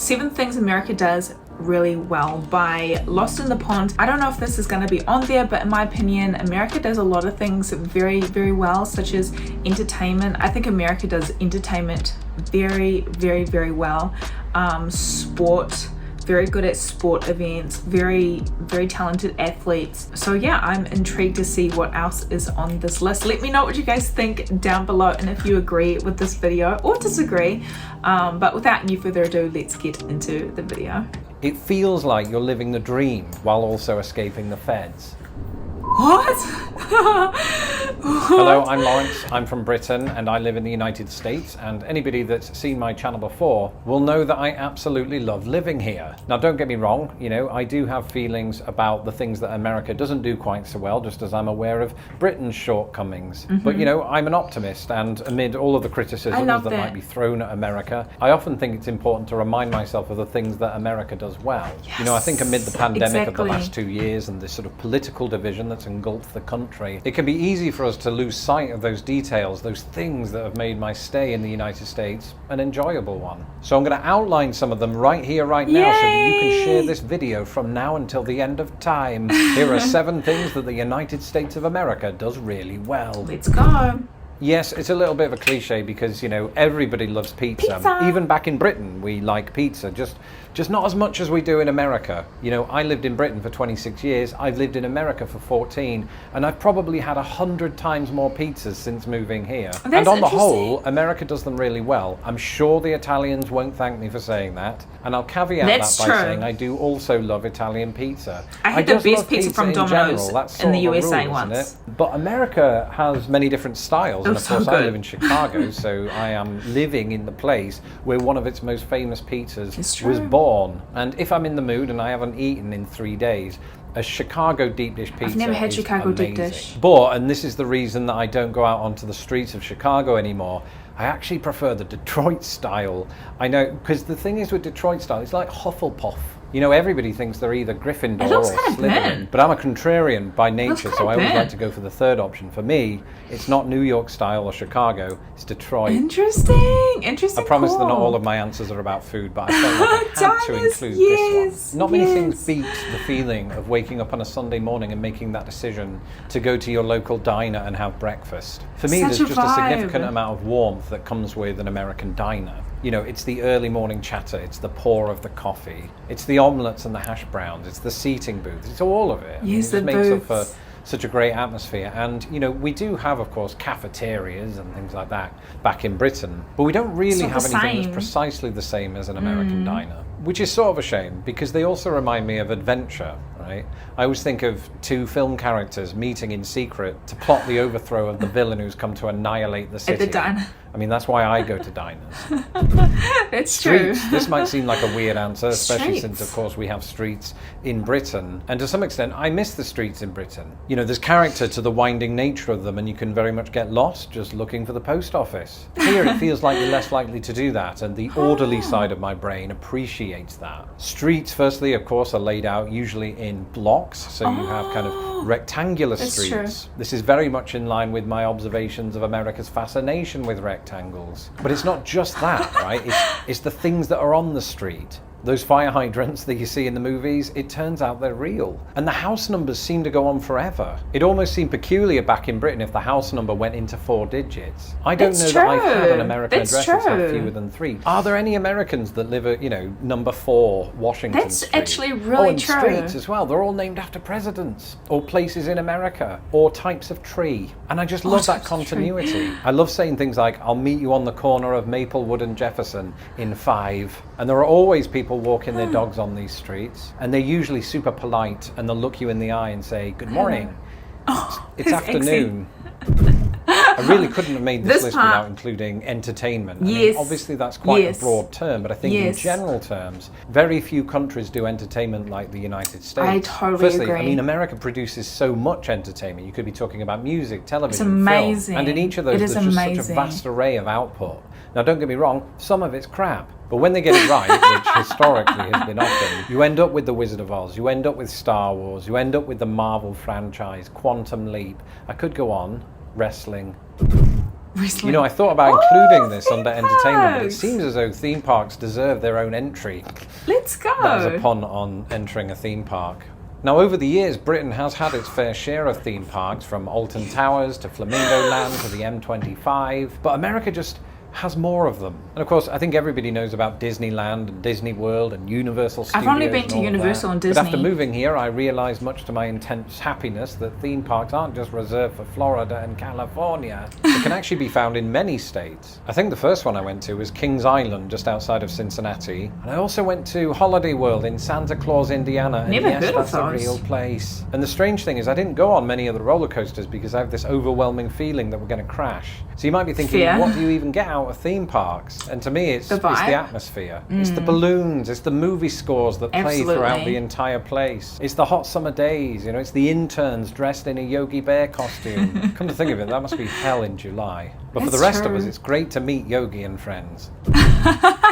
7 Things America Does Really Well by Lost in the Pond. I don't know if this is going to be on there, but in my opinion, America does a lot of things very, very well, such as entertainment. I think America does entertainment very, very, very well. Sport, very good at sport events, very, very talented athletes. So yeah, I'm intrigued to see what else is on this list. Let me know what you guys think down below and if you agree with this video or disagree. But without any further ado, let's get into the video. It feels like you're living the dream while also escaping the feds. What? Hello, I'm Lawrence. I'm from Britain and I live in the United States, and anybody that's seen my channel before will know that I absolutely love living here. Now, don't get me wrong, you know, I do have feelings about the things that America doesn't do quite so well, just as I'm aware of Britain's shortcomings. But, you know, I'm an optimist, and amid all of the criticisms that might be thrown at America, I often think it's important to remind myself of the things that America does well. Yes, you know, I think amid the pandemic of the last 2 years and this sort of political division that's engulfed the country, it can be easy for us to lose sight of those details, those things that have made my stay in the United States an enjoyable one. So I'm going to outline some of them right here, right now, so that you can share this video from now until the end of time. Here are 7 things that the United States of America does really well. Let's go. Yes, it's a little bit of a cliche because, you know, everybody loves pizza. Even back in Britain, we like pizza, just not as much as we do in America. You know, I lived in Britain for 26 years. I've lived in America for 14, and I've probably had 100 times more pizzas since moving here. And on the whole, America does them really well. I'm sure the Italians won't thank me for saying that, and I'll caveat that by saying I do also love Italian pizza. I had the best pizza from Domino's in the USA once. But America has many different styles. And of course, I live in Chicago, so I am living in the place where one of its most famous pizzas was born. And if I'm in the mood and I haven't eaten in 3 days, a Chicago deep dish pizza. I've never had Chicago deep dish. But, and this is the reason that I don't go out onto the streets of Chicago anymore, I actually prefer the Detroit style. I know, because the thing is with Detroit style, it's like Hufflepuff. You know, everybody thinks they're either Gryffindor or Slytherin, but I'm a contrarian by nature, so I always like to go for the third option. For me, it's not New York style or Chicago, it's Detroit. Interesting. I promise that not all of my answers are about food, but I felt like I had to include this one. Not many things beat the feeling of waking up on a Sunday morning and making that decision to go to your local diner and have breakfast. For me, there's just a significant amount of warmth that comes with an American diner. You know, it's the early morning chatter, it's the pour of the coffee, it's the omelettes and the hash browns, it's the seating booths, it's all of it. Yes, it just makes up for such a great atmosphere. And, you know, we do have, of course, cafeterias and things like that back in Britain, but we don't really have anything that's precisely the same as an American diner, which is sort of a shame because they also remind me of adventure, right? I always think of 2 film characters meeting in secret to plot the overthrow of the villain who's come to annihilate the city. At the diner. I mean, that's why I go to diners. It's true. This might seem like a weird answer, especially since, of course, we have streets in Britain. And to some extent, I miss the streets in Britain. You know, there's character to the winding nature of them, and you can very much get lost just looking for the post office. Here, it feels like you're less likely to do that, and the orderly side of my brain appreciates that. Streets, firstly, of course, are laid out usually in blocks, so you have kind of rectangular streets. This is very much in line with my observations of America's fascination with rectangles. But it's not just that, right? It's the things that are on the street. Those fire hydrants that you see in the movies, it turns out they're real. And the house numbers seem to go on forever. It almost seemed peculiar back in Britain if the house number went into 4 digits. I don't know that I've had an American address that's had fewer than 3. Are there any Americans that live at, you know, number 4 Washington Street? That's actually really true. Streets as well. They're all named after presidents or places in America or types of tree. And I just love that continuity. I love saying things like, I'll meet you on the corner of Maplewood and Jefferson in 5. And there are always people walking their dogs on these streets, and they're usually super polite, and they'll look you in the eye and say, good morning. It's afternoon. I really couldn't have made this list without including entertainment. I mean, obviously that's quite a broad term, but I think in general terms, very few countries do entertainment like the United States. I totally agree. I mean, America produces so much entertainment. You could be talking about music, television, film, and in each of those there's just such a vast array of output. Now, don't get me wrong, some of it's crap. But when they get it right, which historically has been often, you end up with The Wizard of Oz, you end up with Star Wars, you end up with the Marvel franchise, Quantum Leap. I could go on, wrestling. Wrestling. You know, I thought about including this theme under entertainment, but it parks. seems as though theme parks deserve their own entry. Let's go. That was a pun on entering a theme park. Now, over the years, Britain has had its fair share of theme parks, from Alton Towers to Flamingo Land to the M25, but America just has more of them. And of course, I think everybody knows about Disneyland and Disney World and Universal Studios. I've only been to Universal and Disney. But after moving here, I realised, much to my intense happiness, that theme parks aren't just reserved for Florida and California. They can actually be found in many states. I think the first one I went to was Kings Island, just outside of Cincinnati. And I also went to Holiday World in Santa Claus, Indiana. And Never yes, heard of that's a real place. And the strange thing is, I didn't go on many of the roller coasters because I have this overwhelming feeling that we're going to crash. So you might be thinking, what do you even get out of theme parks? And to me, it's the atmosphere. It's the balloons. It's the movie scores that play throughout the entire place. It's the hot summer days. You know, it's the interns dressed in a Yogi Bear costume. Come to think of it, that must be hell in July. But for the rest of us, it's great to meet Yogi and friends.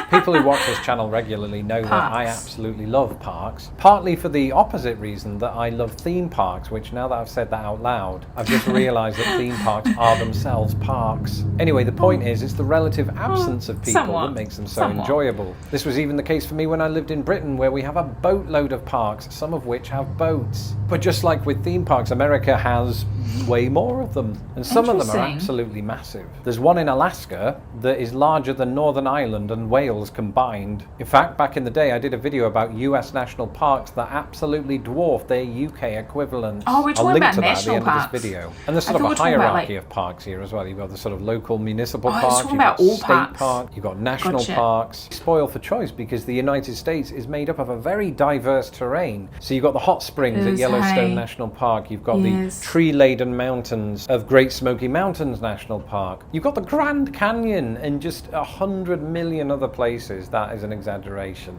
People who watch this channel regularly know that I absolutely love parks, partly for the opposite reason that I love theme parks, which, now that I've said that out loud, I've just realised that theme parks are themselves parks. Anyway, the point is, it's the relative absence of people that makes them so enjoyable. This was even the case for me when I lived in Britain, where we have a boatload of parks, some of which have boats. But just like with theme parks, America has way more of them, and some of them are absolutely massive. There's one in Alaska that is larger than Northern Ireland and Wales combined. In fact, back in the day, I did a video about US national parks that absolutely dwarf their UK equivalents. Oh, we're talking about national parks. I'll link to that at the end of this video. And there's sort of a hierarchy of parks here as well. You've got the sort of local municipal parks, you've got state parks, you've got national parks. Spoil for choice, because the United States is made up of a very diverse terrain. So you've got the hot springs at Yellowstone National Park, you've got the tree-laden mountains of Great Smoky Mountains National Park, you've got the Grand Canyon, and just 100 million other places. That is an exaggeration.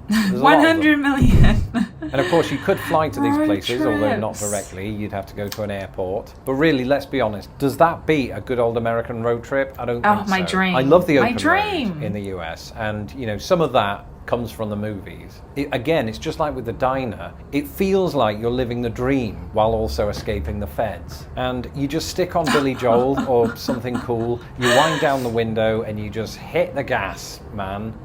100 million. And of course, you could fly to these places, although not directly. You'd have to go to an airport. But really, let's be honest, does that beat a good old American road trip? I don't think so. My dream. I love the open road in the US, and you know, some of that comes from the movies. Again, it's just like with the diner. It feels like you're living the dream while also escaping the feds. And you just stick on Billy Joel or something cool, you wind down the window and you just hit the gas, man.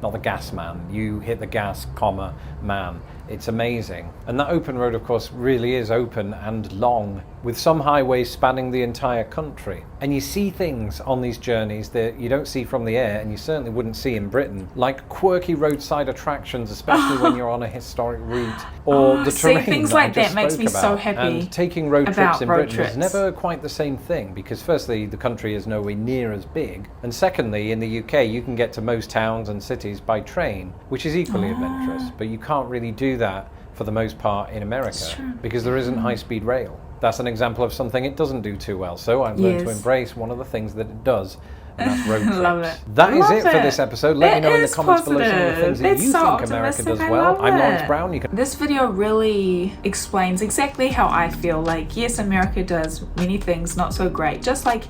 Not the gas man, you hit the gas, comma, man. It's amazing. And that open road, of course, really is open and long, with some highways spanning the entire country. And you see things on these journeys that you don't see from the air, and you certainly wouldn't see in Britain, like quirky roadside attractions, especially when you're on a historic route, or the terrain. Things like that makes me so happy. And taking road trips in Britain is never quite the same thing, because firstly, the country is nowhere near as big, and secondly, in the UK, you can get to most towns and cities by train, which is equally adventurous, but you can't really do that for the most part in America, because there isn't high-speed rail. That's an example of something it doesn't do too well, so I've learned to embrace one of the things that it does, and that's road trips. Love it. That is it for this episode. Let me know in the comments below some of the things that you think America does well. I'm Lawrence Brown. This video really explains exactly how I feel. Like, yes, America does many things not so great, just like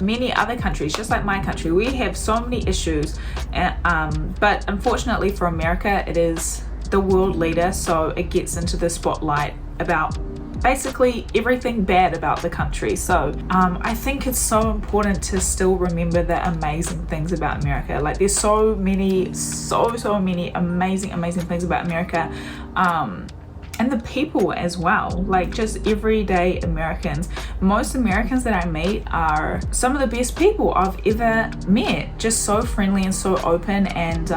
many other countries, just like my country. We have so many issues, but unfortunately for America, it is the world leader, so it gets into the spotlight about basically everything bad about the country. So I think it's so important to still remember the amazing things about America. Like, there's so many amazing things about America, and the people as well, like just everyday Americans. Most Americans that I meet are some of the best people I've ever met, just so friendly and so open. And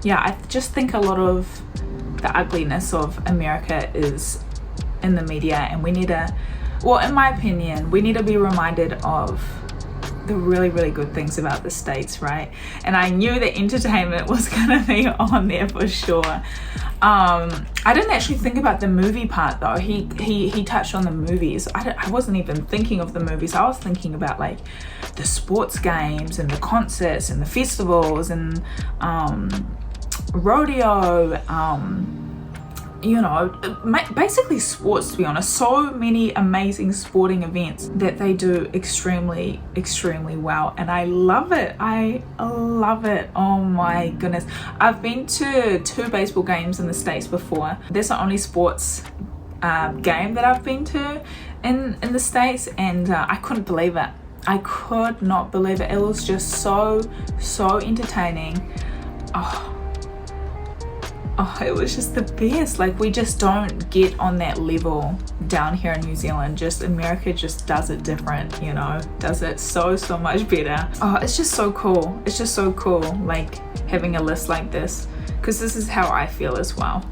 yeah, I just think a lot of the ugliness of America is in the media, and we need to, well, in my opinion, we need to be reminded of the really good things about the States, right? And I knew that entertainment was gonna be on there for sure. I didn't actually think about the movie part though. He touched on the movies. I wasn't even thinking of the movies. I was thinking about like the sports games and the concerts and the festivals and rodeo, you know, basically sports, to be honest. So many amazing sporting events that they do extremely well, and I love it. I love it. Oh my goodness. I've been to 2 baseball games in the States before. That's the only sports game that I've been to in the States, and I couldn't believe it. I could not believe it. It was just so entertaining. Oh, it was just the best. Like, we just don't get on that level down here in New Zealand. Just America just does it different, you know, does it so much better. Oh, it's just so cool. It's just so cool, like, having a list like this, because this is how I feel as well.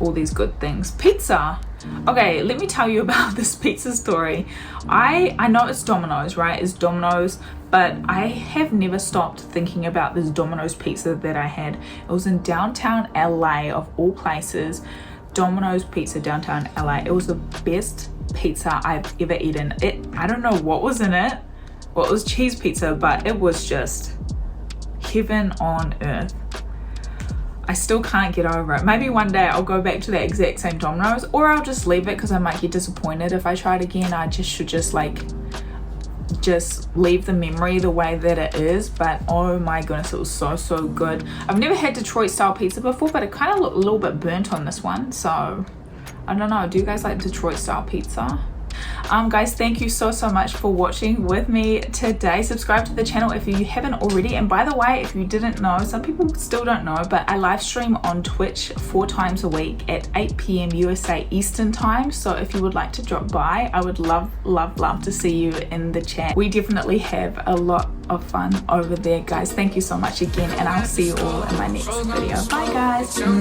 All these good things. Pizza. Okay, let me tell you about this pizza story. I know it's Domino's, right? It's Domino's, but I have never stopped thinking about this Domino's pizza that I had. It was in downtown LA, of all places. Domino's pizza, downtown LA. It was the best pizza I've ever eaten. I don't know what was in it. Well, it was cheese pizza, but it was just heaven on earth. I still can't get over it. Maybe one day I'll go back to that exact same Domino's, or I'll just leave it because I might get disappointed if I try it again. I should just leave the memory the way that it is. But oh my goodness, it was so good. I've never had Detroit style pizza before, but it kind of looked a little bit burnt on this one. So I don't know, do you guys like Detroit style pizza? Guys, thank you so much for watching with me today. Subscribe to the channel if you haven't already. And by the way, if you didn't know, some people still don't know, but I live stream on Twitch 4 times a week at 8 p.m. USA Eastern time. So if you would like to drop by, I would love to see you in the chat. We definitely have a lot of fun over there, guys. Thank you so much again, and I'll see you all in my next video. Bye, guys. Help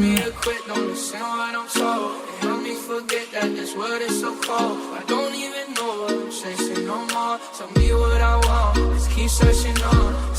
me forget that this world is so cold. I don't even know what I'm chasing no more. Tell me what I want, let's keep searching on.